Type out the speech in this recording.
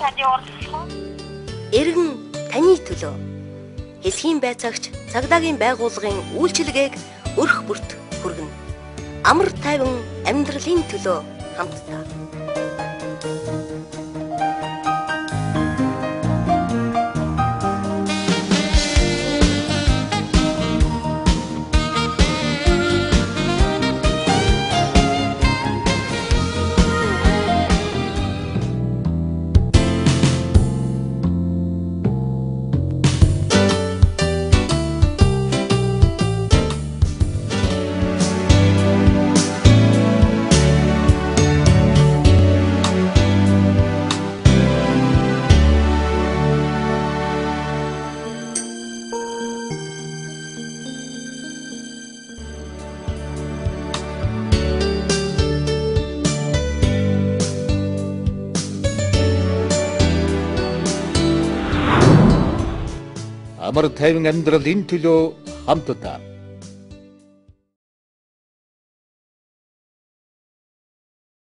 таны уралдах. Эргэн таны төлөө Хэлхийн байцаагч цагдаагийн байгууллагын үйлчилгээг өрх бүрт хүргэнэ. Амар тайван амьдралын төлөө хамтдаа. Амар тайван амьдралын төлөө хамтдаа.